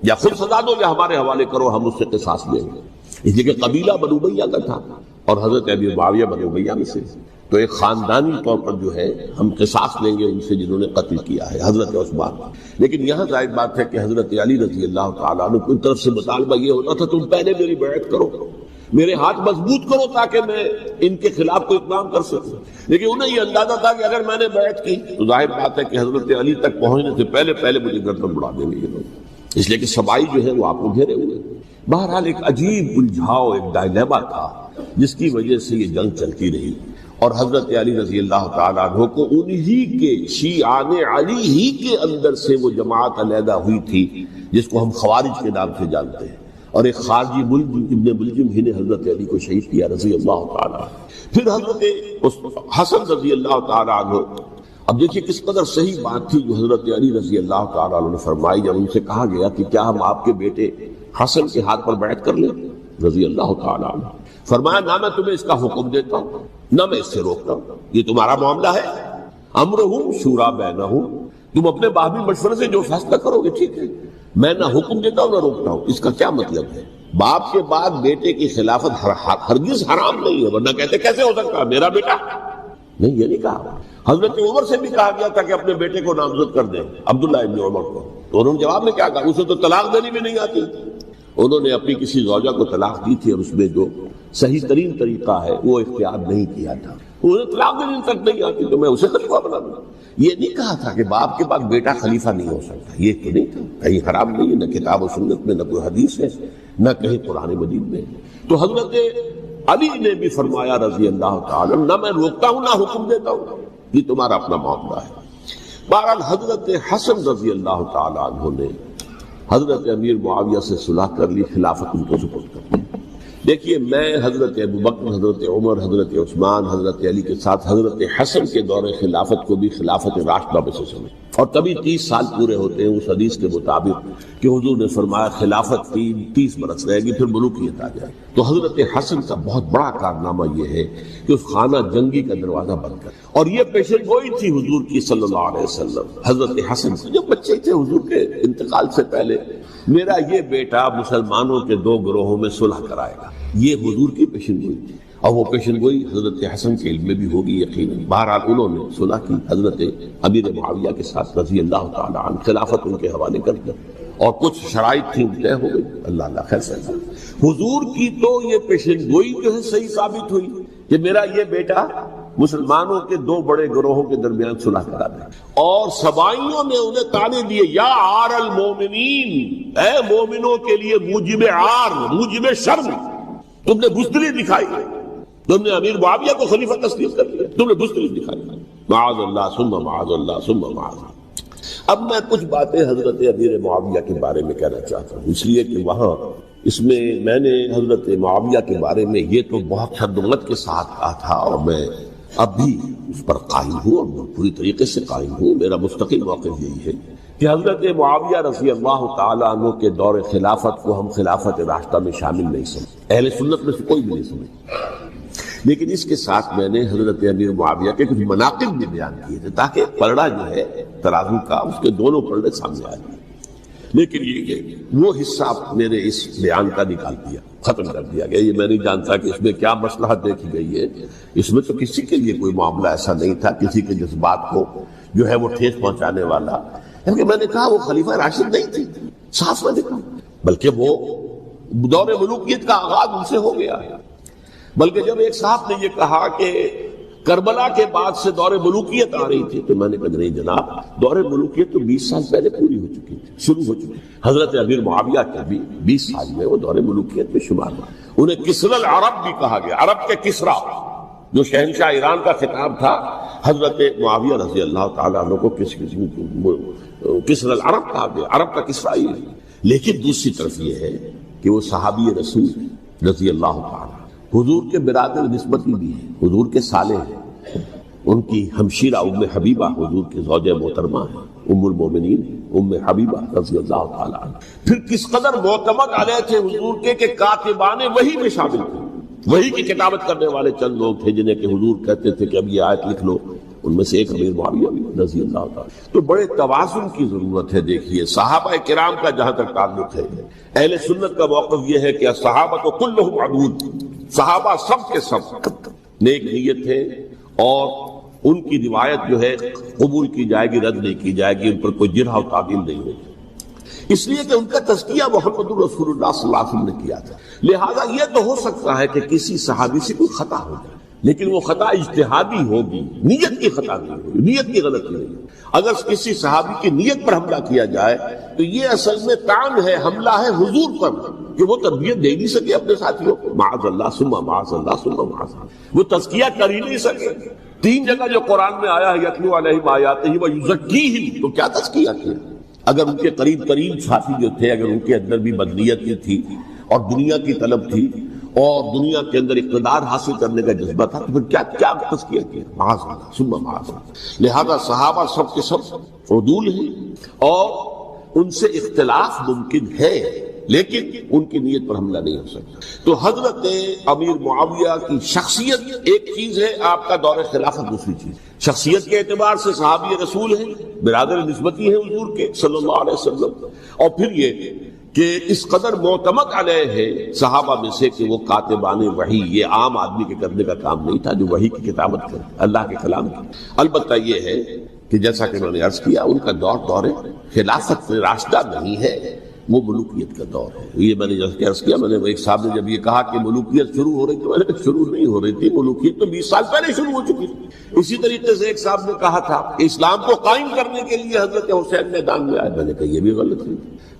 یا خود سزا دو یا ہمارے حوالے کرو، ہم اس سے قصاص لیں گے۔ اس لیے کہ قبیلہ بنو امیہ کا تھا، اور حضرت ابی معاویہ بنو امیہ میں سے، تو ایک خاندانی طور پر جو ہے ہم قصاص لیں گے ان سے جنہوں نے قتل کیا ہے حضرت عثمان۔ لیکن یہاں ظاہر بات ہے کہ حضرت علی رضی اللہ تعالیٰ عنہ کی طرف سے مطالبہ یہ ہوتا تھا تم پہلے میری بیعت کرو، میرے ہاتھ مضبوط کرو تاکہ میں ان کے خلاف کوئی اقدام کر سکوں۔ لیکن انہیں یہ اندازہ تھا کہ اگر میں نے بیعت کی تو ظاہر بات ہے کہ حضرت علی تک پہنچنے سے پہلے مجھے گردن بڑھا دیں گے یہ لوگ، اس لیے کہ سبائی جو ہے وہ آپ کو گھیرے ہوئے۔ بہرحال ایک عجیب الجھاؤ، ایک ڈائلیما تھا جس کی وجہ سے یہ جنگ چلتی رہی، اور حضرت علی رضی اللہ تعالیٰ عنہ کو انہی کے شیعان علی ہی کے اندر سے وہ جماعت علیحدہ ہوئی تھی جس کو ہم خوارج کے نام سے جانتے ہیں، اور ایک خارجی ابن ملجم ہی نے حضرت علی کو شہید کیا رضی اللہ تعالیٰ۔ پھر حضرت حسن رضی اللہ تعالیٰ عنہ، اب دیکھیے کس قدر صحیح بات تھی جو حضرت علی رضی اللہ تعالیٰ عنہ نے فرمائی جب ان سے کہا گیا کہ کیا ہم آپ کے بیٹے حسن کے ہاتھ پر بیعت کر لیں رضی اللہ تعالیٰ عنہ۔ فرمایا نہ میں تمہیں اس کا حکم دیتا ہوں نہ میں اس سے روکتا ہوں، یہ تمہارا معاملہ ہے، امرہم شورا بینہم، تم اپنے باہمی مشورے سے جو فیصلہ کرو گے ٹھیک ہے، میں نہ حکم دیتا ہوں نہ روکتا ہوں۔ اس کا کیا مطلب ہے؟ باپ کے بعد بیٹے کی خلافت ہرگز حرام نہیں ہے، ورنہ کہتے کیسے ہو سکتا ہے میرا بیٹا؟ نہیں، یہ نہیں کہا۔ حضرت عمر سے بھی کہا گیا تھا کہ اپنے بیٹے کو نامزد کر دیں، عبداللہ ابن عمر کو، تو انہوں نے جواب میں کیا کہا؟ اسے تو طلاق دینی بھی نہیں آتی، انہوں نے اپنی کسی زوجہ کو طلاق دی تھی اور اس میں جو صحیح ترین طریقہ ہے وہ اختیار نہیں کیا تھا، انہیں طلاق دینے تک نہیں آتی تو میں اسے خلیفہ بنا دوں۔ یہ نہیں کہا تھا کہ باپ کے بعد بیٹا خلیفہ نہیں ہو سکتا، یہ تو نہیں تھا، کہیں حرام نہیں ہے، نہ کتاب و سنت میں، نہ کوئی حدیث ہے، نہ کہیں قرآن مجید میں۔ تو حضرت علی نے بھی فرمایا رضی اللہ تعالیٰ، نہ میں روکتا ہوں نہ حکم دیتا ہوں، یہ تمہارا اپنا معاملہ ہے۔ بہرحال حضرت حسن رضی اللہ تعالیٰ عنہ نے حضرت امیر معاویہ سے صلح کر لی، خلافت ان کو سپرد کر دی۔ دیکھیے میں حضرت ابوبکر، حضرت عمر، حضرت عثمان، حضرت علی کے ساتھ حضرت حسن کے دور خلافت کو بھی خلافت راشدہ میں سے سمجھیں، اور تبھی 30 سال پورے ہوتے ہیں اس حدیث کے مطابق کہ حضور نے فرمایا خلافت کی 30 برس رہے گی پھر ملوکیت آ جائے. تو حضرت حسن کا بہت بڑا کارنامہ یہ ہے کہ اس خانہ جنگی کا دروازہ بند کر، اور یہ پیشن گوئی تھی حضور کی صلی اللہ علیہ وسلم. حضرت حسن جب بچے تھے حضور کے انتقال سے پہلے، میرا یہ بیٹا مسلمانوں کے 2 گروہوں میں صلح کرائے گا، یہ حضور کی پیشن گوئی تھی، اور وہ پیشن گوئی حضرت حسن کے علم میں بھی ہوگی یقیناً. بہرحال انہوں نے صلح کی حضرت امیر معاویہ کے ساتھ رضی اللہ تعالی عنہ، خلافت ان کے حوالے کر دیا، اور کچھ شرائط تھیں طے ہو گئی. اللہ خیر سے حضور کی تو یہ پیشن گوئی جو ہے صحیح ثابت ہوئی کہ میرا یہ بیٹا مسلمانوں کے 2 بڑے گروہوں کے درمیان صلح کرا دے. اور سبائیوں نے انہیں تانے دیے، یا عار المومنین، اے مومنوں کے لیے موجب عار، موجب شرم، تم نے بزدلی دکھائی، تم نے امیر معاویہ کو خلیفہ تسلیم کر لیا، تم نے بزدلی دکھائی. معاذ اللہ ثم معاذ اللہ ثم معاذ اللہ. اب میں کچھ باتیں حضرت امیر معاویہ کے بارے میں کہنا چاہتا ہوں، اس لیے کہ وہاں اس میں نے حضرت معاویہ کے بارے میں یہ تو بہت شدت کے ساتھ کہا تھا، اور میں اب بھی اس پر قائم ہوں اور پوری طریقے سے قائم ہوں. میرا مستقل موقف یہی ہے کہ حضرت معاویہ رضی اللہ تعالیٰ عنہ کے دور خلافت کو ہم خلافت راشدہ میں شامل نہیں سمجھتے، اہل سنت میں سے کوئی بھی نہیں سمجھتے. لیکن اس کے ساتھ میں نے حضرت امیر معاویہ کے کچھ مناقب بھی بیان کیے تھے تاکہ پلڑا جو ہے ترازو کا اس کے دونوں پلڑے سامنے آ جائیں. لیکن یہ وہ حصہ میں نے اس بیان کا نکال دیا، ختم کر دیا گیا. یہ میں نہیں جانتا کہ اس میں کیا مصلحت دیکھی گئی ہے. اس میں تو کسی کے لیے کوئی معاملہ ایسا نہیں تھا کسی کے جذبات کو جو ہے وہ ٹھیس پہنچانے والا، کیونکہ میں نے کہا وہ خلیفہ راشد نہیں تھی، صاف میں نے کہا، بلکہ وہ دور ملوکیت کا آغاز ان سے ہو گیا. بلکہ جب ایک صاحب نے یہ کہا کہ کربلا کے بعد سے دور ملوکیت آ رہی تھی، تو میں نے کہا نہیں جناب، دور ملوکیت تو 20 سال پہلے پوری ہو چکی تھی، شروع ہو چکی. حضرت امیر معاویہ کے بھی 20 سال میں وہ دور ملوکیت میں شمار ہوا. انہیں کسرى العرب بھی کہا گیا، عرب کے کسریٰ جو شہنشاہ ایران کا خطاب تھا. حضرت معاویہ رضی اللہ تعالیٰ عنہ کو کسرى العرب کہا گیا، عرب کا کسریٰ ہی ہے. لیکن دوسری طرف یہ ہے کہ وہ صحابی رسول رضی اللہ تعالیٰ حضور کے برادر نسبتی بھی ہیں، حضور کے سالے ہیں. ان کی ہمشیرہ ام حبیبہ حضور کی زوجہ محترمہ ہیں، ام المومنین ام حبیبہ رضی اللہ تعالیٰ عنہ. پھر کس قدر معتمد علیہ تھے حضور کے کہ کاتبان وحی میں شامل تھے. وحی کی کتابت کرنے والے چند لوگ تھے جنہیں کہ حضور کہتے تھے کہ اب یہ آیت لکھ لو. ان میں سے ایک امیر معاویہ بھی رضی اللہ تعالیٰ. تو بڑے توازن کی ضرورت ہے. دیکھیے صحابہ کرام کا جہاں تک تعلق ہے، اہل سنت کا موقف یہ ہے کہ صحابہ کلہم عدول، صحابہ سب کے سب نیک نیت ہے، اور ان کی روایت جو ہے قبول کی جائے گی، رد نہیں کی جائے گی، ان پر کوئی جرح و تعدیل نہیں ہوگی، اس لیے کہ ان کا تزکیہ محمد رسول اللہ صلی اللہ علیہ وسلم نے کیا تھا. لہذا یہ تو ہو سکتا ہے کہ کسی صحابی سے کوئی خطا ہو جائے، لیکن وہ خطا اجتہادی ہوگی، نیت کی خطا نہیں ہوگی، نیت کی غلطی نہیں ہوگی. اگر کسی صحابی کی نیت پر حملہ کیا جائے تو یہ اصل میں طعن ہے، حملہ ہے حضور پر کہ وہ تربیت دے نہیں سکے اپنے ساتھیوں کو. معاذ اللہ ثم معاذ اللہ ثم معاذ اللہ، وہ تزکیہ کر ہی نہیں سکے. 3 جگہ جو قرآن میں آیا ہے یتلو علیہم آیاتہ ویزکیہم، تو کیا تزکیہ کیا؟ اگر ان کے قریب ساتھی جو تھے، اگر ان کے اندر بھی بدنیت تھی اور دنیا کی طلب تھی اور دنیا کے اندر اقتدار حاصل کرنے کا جذبہ تھا، تو پھر کیا تزکیہ کیا؟ معاذ اللہ ثم معاذ اللہ. لہذا صحابہ سب کے سب عدول ہیں اور ان سے اختلاف ممکن ہے، لیکن ان کی نیت پر حملہ نہیں ہو سکتا. تو حضرت امیر معاویہ کی شخصیت ایک چیز ہے، آپ کا دور خلافت دوسری چیز. شخصیت کے اعتبار سے صحابی رسول ہیں، برادر نسبتی ہیں حضور کے صلی اللہ علیہ وسلم، اور پھر یہ کہ اس قدر معتمد علیہ ہے صحابہ میں سے کہ وہ کاتبان وحی، یہ عام آدمی کے کرنے کا کام نہیں تھا جو وحی کی کتابت کرے، اللہ کے کلام کی. البتہ یہ ہے کہ جیسا کہ میں نے عرض کیا، ان کا دور خلافت راشدہ نہیں ہے، وہ ملوکیت کا دور ہے. یہ میں نے جیسے عرض کیا، میں نے ایک صاحب نے جب یہ کہا کہ ملوکیت شروع ہو رہی تھی، میں نے کہا شروع نہیں ہو رہی تھی، ملوکیت تو 20 سال پہلے شروع ہو چکی تھی. اسی طریقے سے ایک صاحب نے کہا تھا کہ اسلام کو قائم کرنے کے لیے حضرت حسین میدان میں آئے. میں نے کہا یہ بھی غلط ہے،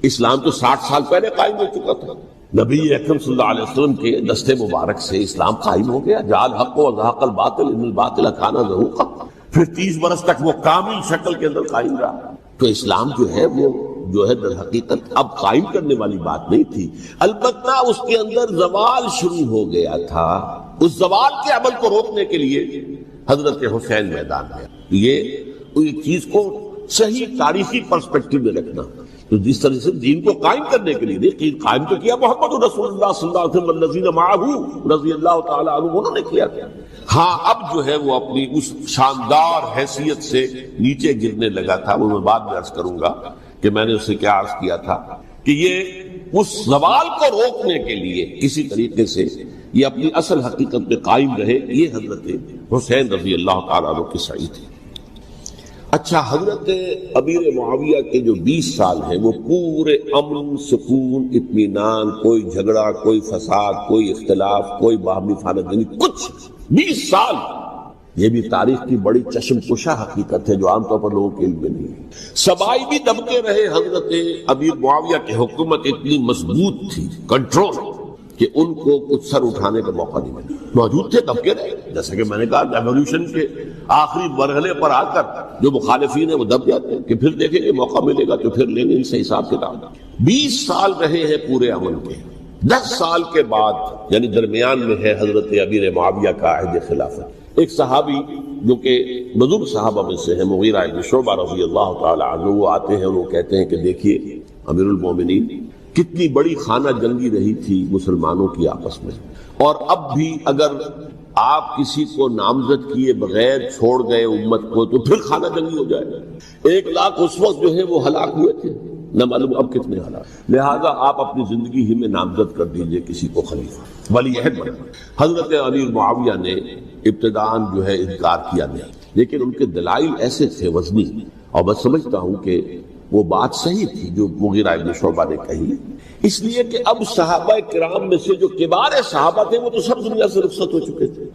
اسلام تو 60 سال پہلے قائم ہو چکا تھا. نبی اکرم صلی اللہ علیہ وسلم کے دستے مبارک سے اسلام قائم ہو گیا. جعل الحق وزهق الباطل ان الباطل كان زهوقا. پھر 30 برس تک وہ کامل شکل کے اندر قائم رہا. تو اسلام جو ہے وہ جو ہے در حقیقت اب قائم کرنے والی بات نہیں تھی، البتہ اس کے اندر زوال شروع ہو گیا تھا۔ اس زوال کے عمل کو روکنے کے لیے حضرت حسین میدان میں، یہ ایک چیز کو صحیح تاریخی پرسپیکٹو میں رکھنا، تو جس طرح سے دین کو قائم کرنے کے لیے دیکھیے قائم تو کیا محمد رسول اللہ صلی اللہ علیہ وسلم والذین معہ رضی اللہ تعالی عنہ، انہوں نے کیا تھا۔ ہاں اب جو ہے وہ اپنی اس شاندار حیثیت سے نیچے گرنے لگا تھا، وہ میں بعد میں عرض کروں گا کہ میں نے اس سے کیا عرض کیا تھا کہ یہ اس زوال کو روکنے کے لیے کسی طریقے سے یہ اپنی اصل حقیقت میں قائم رہے، یہ حضرت حسین رضی اللہ تعالیٰ عنہ کی سعی تھی۔ اچھا، حضرت امیر معاویہ کے جو 20 سال ہیں وہ پورے امن، سکون، اطمینان، کوئی جھگڑا، کوئی فساد، کوئی اختلاف، کوئی باہمی خانہ جنگی، کچھ 20 سال، یہ بھی تاریخ کی بڑی چشم کشا حقیقت ہے جو عام طور پر لوگوں کے علم میں نہیں ہے۔ سبائی بھی دبکے رہے، حضرت امیر معاویہ کی حکومت اتنی مضبوط تھی، کنٹرول، کہ ان کو کچھ سر اٹھانے کا موقع نہیں ملا، موجود تھے، دبکے رہے۔ جیسا کہ میں نے کہا ریولیوشن کے آخری مرحلے پر آ کر جو مخالفین ہیں وہ دب جاتے ہیں کہ پھر دیکھیں گے موقع ملے گا تو پھر لیں گے ان سے حساب کتاب۔ 20 سال رہے ہیں پورے امن کے، 10 سال کے بعد یعنی درمیان میں ہے حضرت امیر معاویہ کا عہد خلافت۔ ایک صحابی جو کہ بزرگ صحابہ میں سے ہیں، مغیرہ بن شعبہ رضی اللہ تعالی عنہ، وہ آتے ہیں اور وہ کہتے ہیں کہ دیکھیے امیر المومنین، کتنی بڑی خانہ جنگی رہی تھی مسلمانوں کی آپس میں، اور اب بھی اگر آپ کسی کو نامزد کیے بغیر چھوڑ گئے امت کو تو پھر خانہ جنگی ہو جائے گا۔ 1 لاکھ اس وقت جو ہے وہ ہلاک ہوئے تھے، نہ معلوم اب کتنے ہلاک، لہذا آپ اپنی زندگی ہی میں نامزد کر دیجئے کسی کو خلیفہ، ولی عہد بنے۔ حضرت امیر معاویہ نے ابتداءً جو ہے انکار کیا نہیں، لیکن ان کے دلائل ایسے تھے وزنی، اور میں سمجھتا ہوں کہ وہ بات صحیح تھی جو مغیرہ بن شعبہ نے کہی، اس لیے کہ اب صحابہ کرام میں سے جو کبار صحابہ تھے وہ تو سب دنیا سے رخصت ہو چکے تھے،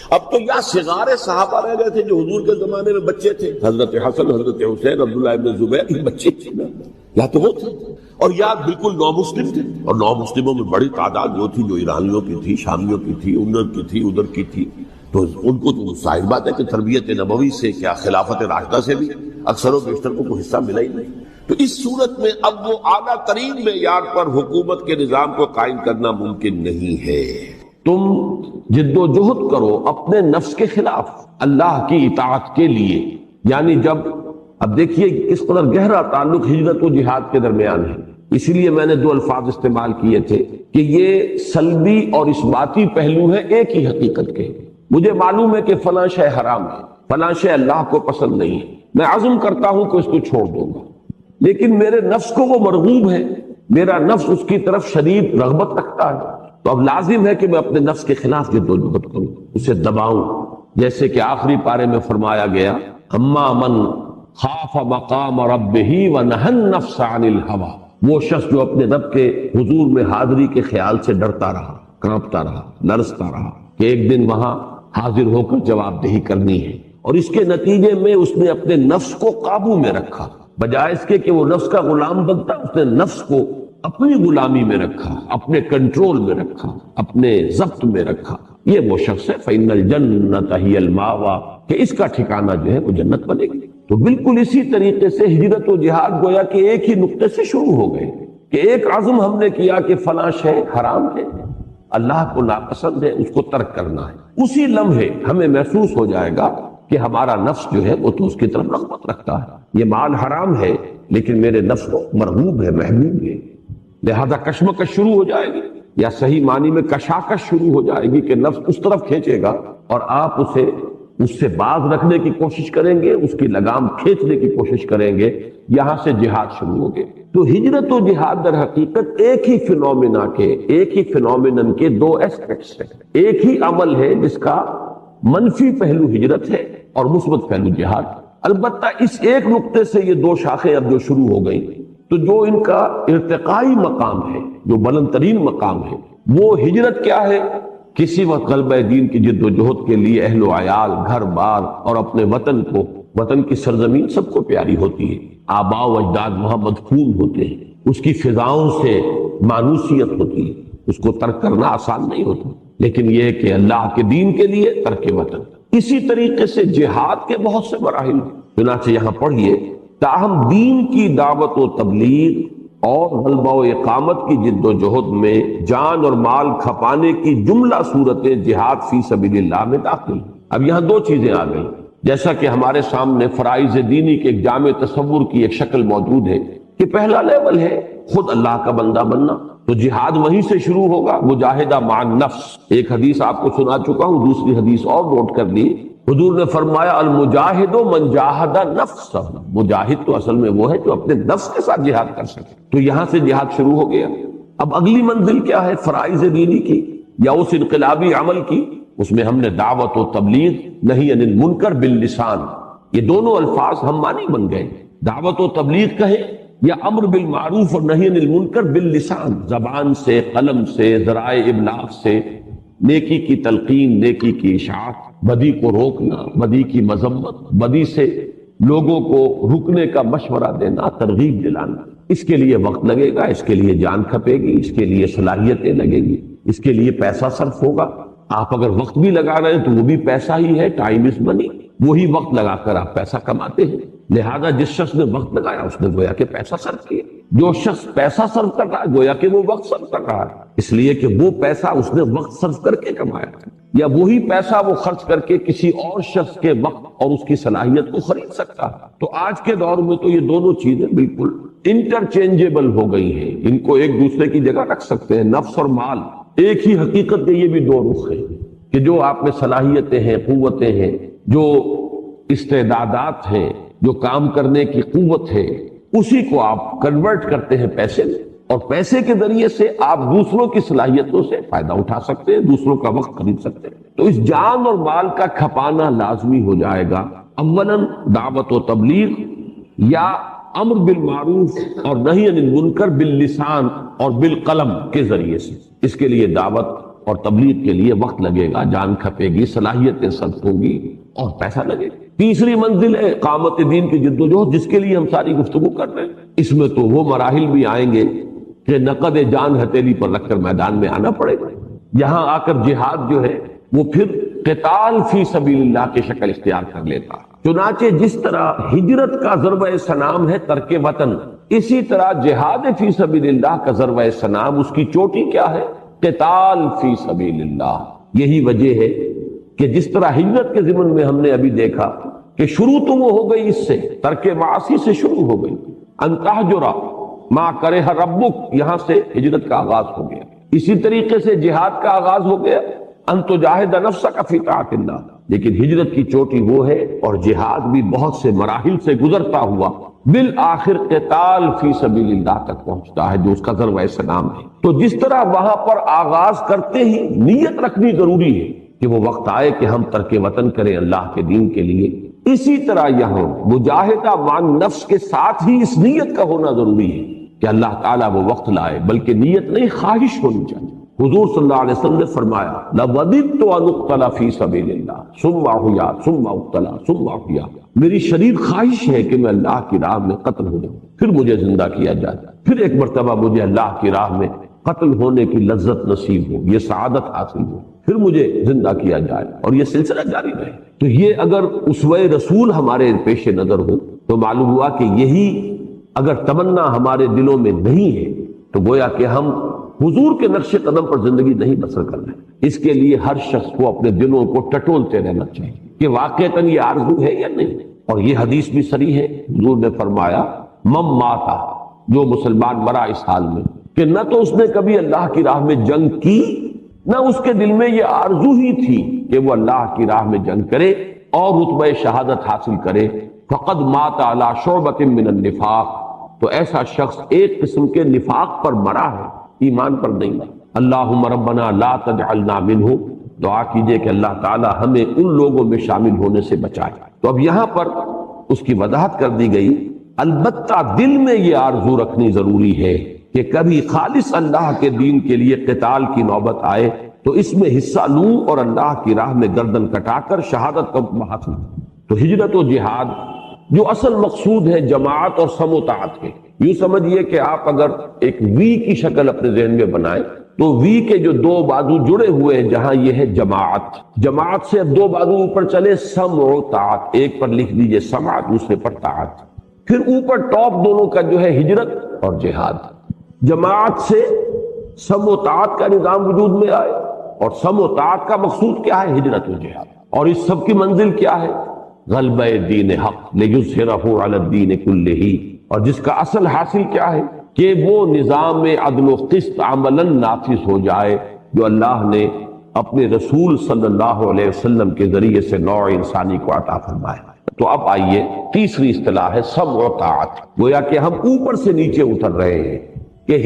اب تو یا صغار صحابہ رہ گئے تھے جو حضور کے زمانے میں بچے تھے، حضرت حسن، حضرت حسین، عبداللہ ابن زبیر، یہ بچے تھے نا، یا تو وہ تھے، اور یا بالکل نو مسلم تھے، اور نو مسلموں میں بڑی تعداد وہ تھی جو ایرانیوں کی تھی، شامیوں کی تھی، ادھر کی تھی، تو ان کو تو ظاہر بات ہے کہ تربیت نبوی سے کیا خلافت راشدہ سے بھی اکثر و بیشتر کو کوئی حصہ ملا ہی نہیں۔ تو اس صورت میں اب وہ اعلیٰ ترین معیار پر حکومت کے نظام کو قائم کرنا ممکن نہیں ہے۔ تم جد و جہد کرو اپنے نفس کے خلاف اللہ کی اطاعت کے لیے، یعنی جب اب دیکھیے کس قدر گہرا تعلق ہجرت و جہاد کے درمیان ہے، اسی لیے میں نے 2 الفاظ استعمال کیے تھے کہ یہ سلبی اور اثباتی پہلو ہے ایک ہی حقیقت کے۔ مجھے معلوم ہے کہ فلاں شے حرام ہے، فلاں شے اللہ کو پسند نہیں ہے، میں عزم کرتا ہوں کہ اس کو چھوڑ دوں گا، لیکن میرے نفس کو وہ مرغوب ہے، میرا نفس اس کی طرف شدید رغبت رکھتا ہے، تو اب لازم ہے کہ میں اپنے نفس کے خلاف جد و جہد کروں، اسے دباؤں، جیسے کہ آخری پارے میں فرمایا گیا، اما من خاف مقام ربہ ونہى النفس عن الہوى، وہ شخص جو اپنے رب کے حضور میں حاضری کے خیال سے ڈرتا رہا، کانپتا رہا، لرزتا رہا کہ ایک دن وہاں حاضر ہو کر جواب دہی کرنی ہے، اور اس کے نتیجے میں اس نے اپنے نفس کو قابو میں رکھا، بجائے اس کے کہ وہ نفس کا غلام بنتا، اس نے نفس کو اپنی غلامی میں رکھا، اپنے کنٹرول میں رکھا، اپنے ضبط میں رکھا، یہ وہ شخص ہے فإن الجنۃ ہی المأویٰ، کہ اس کا ٹھکانہ جو ہے وہ جنت بنے گی۔ تو بالکل اسی طریقے سے ہجرت و جہاد گویا کہ ایک ہی نقطے سے شروع ہو گئے کہ ایک عزم ہم نے کیا کہ فلاں شے حرام ہے، اللہ کو ناپسند ہے، اس کو ترک کرنا ہے، اسی لمحے ہمیں محسوس ہو جائے گا کہ ہمارا نفس جو ہے وہ تو اس کی طرف رغبت رکھتا ہے، یہ مال حرام ہے لیکن میرے نفس کو مرغوب ہے، محبوب ہے، لہذا کشمکش شروع ہو جائے گی، یا صحیح معنی میں کشاکش شروع ہو جائے گی کہ نفس اس طرف کھینچے گا اور آپ اسے اس سے باز رکھنے کی کوشش کریں گے، اس کی لگام کھینچنے کی کوشش کریں گے، یہاں سے جہاد شروع ہوگے۔ تو ہجرت و جہاد در حقیقت ایک ہی فینومینا کے، ایک ہی فینومینن کے 2 ایسپیکٹس ہیں، ایک ہی عمل ہے جس کا منفی پہلو ہجرت ہے اور مثبت پہلو جہاد۔ البتہ اس ایک نقطے سے یہ 2 شاخیں اب جو شروع ہو گئیں، تو جو ان کا ارتقائی مقام ہے، جو بلند ترین مقام ہے، وہ ہجرت کیا ہے؟ کسی وقت غلبہ دین کی جد و جہد کے لیے اہل و عیال، گھر بار اور اپنے وطن کو، وطن کی سرزمین سب کو پیاری ہوتی ہے، آباء و اجداد وہاں مدفون ہوتے ہیں، اس کی فضاؤں سے مانوسیت ہوتی ہے، اس کو ترک کرنا آسان نہیں ہوتا، لیکن یہ کہ اللہ کے دین کے لیے ترک وطن۔ اسی طریقے سے جہاد کے بہت سے مراحل ہیں، چنانچہ یہاں پڑھیے تاہم دین کی دعوت و تبلیغ اور غلبہ و اقامت کی جد و جہد میں جان اور مال کھپانے کی جملہ صورتیں جہاد فی سبیل اللہ میں داخل۔ اب یہاں دو چیزیں آ گئی، جیسا کہ ہمارے سامنے فرائض دینی کے ایک جامع تصور کی ایک شکل موجود ہے کہ پہلا لیول ہے خود اللہ کا بندہ بننا، تو جہاد وہیں سے شروع ہوگا، مجاہدہ مع النفس۔ ایک حدیث آپ کو سنا چکا ہوں، دوسری حدیث اور نوٹ کر لی، حضور نے فرمایا المجاہد من جاہد نفسہ، مجاہد تو اصل میں وہ ہے جو اپنے نفس کے ساتھ جہاد کر سکے، تو یہاں سے جہاد شروع ہو گیا۔ اب اگلی منزل کیا ہے فرائض دینی کی یا اس انقلابی عمل کی؟ اس میں ہم نے دعوت و تبلیغ، نہی عن المنکر باللسان، یہ دونوں الفاظ ہم معنی بن گئے، دعوت و تبلیغ کہیں یا امر بالمعروف اور نہی عن المنکر باللسان، زبان سے، قلم سے، ذرائع ابلاغ سے، نیکی کی تلقین، نیکی کی اشاعت، بدی کو روکنا، بدی کی مذمت، بدی سے لوگوں کو رکنے کا مشورہ دینا، ترغیب دلانا۔ اس کے لیے وقت لگے گا، اس کے لیے جان کھپے گی، اس کے لیے صلاحیتیں لگے گی، اس کے لیے پیسہ صرف ہوگا۔ آپ اگر وقت بھی لگا رہے ہیں تو وہ بھی پیسہ ہی ہے، ٹائم از منی، وہی وقت لگا کر آپ پیسہ کماتے ہیں۔ لہذا جس شخص نے وقت لگایا اس نے گویا کہ پیسہ صرف کیا، جو شخص پیسہ صرف کر رہا ہے گویا کہ وہ وقت صرف کر رہا ہے، اس لیے کہ وہ پیسہ اس نے وقت صرف کر کے کمایا ہے، یا وہی پیسہ وہ خرچ کر کے کسی اور شخص کے وقت اور اس کی صلاحیت کو خرید سکتا ہے۔ تو آج کے دور میں تو یہ دونوں چیزیں بالکل انٹرچینجیبل ہو گئی ہیں، ان کو ایک دوسرے کی جگہ رکھ سکتے ہیں۔ نفس اور مال ایک ہی حقیقت کے یہ بھی دو رخ ہیں کہ جو آپ میں صلاحیتیں ہیں، قوتیں ہیں، جو استعدادات ہیں، جو کام کرنے کی قوت ہے، اسی کو آپ کنورٹ کرتے ہیں پیسے میں، اور پیسے کے ذریعے سے آپ دوسروں کی صلاحیتوں سے فائدہ اٹھا سکتے ہیں، دوسروں کا وقت خرید سکتے ہیں۔ تو اس جان اور مال کا کھپانا لازمی ہو جائے گا، اولاً دعوت و تبلیغ یا امر بالمعروف اور نہی عن المنکر باللسان اور بالقلم کے ذریعے سے۔ اس کے لیے دعوت اور تبلیغ کے لیے وقت لگے گا، جان کھپے گی، صلاحیتیں صرف ہوں گی اور پیسہ لگے گا۔ تیسری منزل ہے اقامت دین کی جد و جہد، جس کے لیے ہم ساری گفتگو کر رہے ہیں۔ اس میں تو وہ مراحل بھی آئیں گے کہ نقد جان ہتھیلی پر رکھ کر میدان میں آنا پڑے گا، یہاں آ کر جہاد جو ہے وہ پھر قتال فی سبیل اللہ کی شکل اختیار کر لیتا۔ چنانچہ جس طرح ہجرت کا ضربہ سنام ہے ترک وطن، اسی طرح جہاد فی سبیل اللہ کا ضربہ سنام، اس کی چوٹی کیا ہے؟ قتال فی سبیل اللہ۔ یہی وجہ ہے کہ جس طرح ہجرت کے ضمن میں ہم نے ابھی دیکھا کہ شروع تو وہ ہو گئی، اس سے ترک معاصی سے شروع ہو گئی، ان تہجر ما کرہ ربک، یہاں سے ہجرت کا آغاز ہو گیا۔ اسی طریقے سے جہاد کا آغاز ہو گیا، ان تجاہد نفسک فی طاعت اللہ، لیکن ہجرت کی چوٹی وہ ہے، اور جہاد بھی بہت سے مراحل سے گزرتا ہوا بالآخر قتال فی سبیل اللہ تک پہنچتا ہے، جو اس کا ذروہ سلام ہے۔ تو جس طرح وہاں پر آغاز کرتے ہی نیت رکھنی ضروری ہے کہ وہ وقت آئے کہ ہم ترک وطن کریں اللہ کے دین کے لیے، اسی طرح یہاں مجاہدہ مع نفس کے ساتھ ہی اس نیت کا ہونا ضروری ہے کہ اللہ تعالیٰ وہ وقت لائے، بلکہ نیت نہیں، خواہش ہونی چاہیے۔ حضور صلی اللہ علیہ وسلم نے فرمایا لَوَدِدْتُ أَنْ أُقْتَلَ فِي سَبِيلِ اللَّهِ ثُمَّ أُحْيَا ثُمَّ أُقْتَلَ ثُمَّ أُحْيَا، میری شدید خواہش ہے کہ میں اللہ کی راہ میں قتل ہو جاؤں، پھر مجھے زندہ کیا جائے، پھر ایک مرتبہ مجھے اللہ کی راہ میں قتل ہونے کی لذت نصیب ہو، یہ سعادت حاصل ہو، پھر مجھے زندہ کیا جائے، اور یہ سلسلہ جاری رہے۔ تو یہ اگر اسوہ رسول ہمارے پیش نظر ہو تو معلوم ہوا کہ یہی اگر تمنا ہمارے دلوں میں نہیں ہے تو گویا کہ ہم حضور کے نقش قدم پر زندگی نہیں بسر کر رہے۔ اس کے لیے ہر شخص کو اپنے دلوں کو ٹٹولتے رہنا چاہیے کہ واقعتاً یہ آرزو ہے یا نہیں، اور یہ حدیث بھی صریح ہے، حضور نے فرمایا مم ماتا، جو مسلمان مرا اس حال میں کہ نہ تو اس نے کبھی اللہ کی راہ میں جنگ کی، نہ اس کے دل میں یہ آرزو ہی تھی کہ وہ اللہ کی راہ میں جنگ کرے اور رتبہ شہادت حاصل کرے، فقد مات علی شعبۃ من النفاق، تو ایسا شخص ایک قسم کے نفاق پر مرا ہے، ایمان پر نہیں مرا۔ اللہم ربنا لا تجعلنا منہ، دعا کیجئے کہ اللہ تعالی ہمیں ان لوگوں میں شامل ہونے سے بچائے۔ تو اب یہاں پر اس کی وضاحت کر دی گئی، البتہ دل میں یہ آرزو رکھنی ضروری ہے کہ کبھی خالص اللہ کے دین کے لیے قتال کی نوبت آئے تو اس میں حصہ لوں اور اللہ کی راہ میں گردن کٹا کر شہادت کا حاصل۔ تو ہجرت و جہاد جو اصل مقصود ہے جماعت اور سم و طاعت کے، یوں سمجھیے کہ آپ اگر ایک وی کی شکل اپنے ذہن میں بنائیں تو وی کے جو دو بازو جڑے ہوئے ہیں، جہاں یہ ہے جماعت، جماعت سے اب دو بازو اوپر چلے سم و طاعت، ایک پر لکھ دیجئے سماعت، دوسرے پر طاعت، پھر اوپر ٹاپ دونوں کا جو ہے ہجرت اور جہاد. جماعت سے سم و طاعت کا نظام وجود میں آئے، اور سم و طاعت کا مقصود کیا ہے؟ ہجرت و جہاد. اور اس سب کی منزل کیا ہے؟ غلبہ دین حق لیظہرہ علی الدین کلہ. اور جس کا اصل حاصل کیا ہے؟ کہ وہ نظام عدل و قسط عملاً نافذ ہو جائے جو اللہ نے اپنے رسول صلی اللہ علیہ وسلم کے ذریعے سے نوع انسانی کو عطا فرمائے. تو اب آئیے تیسری اصطلاح ہے سمع و طاعت. گویا کہ ہم اوپر سے نیچے اتر رہے ہیں کہ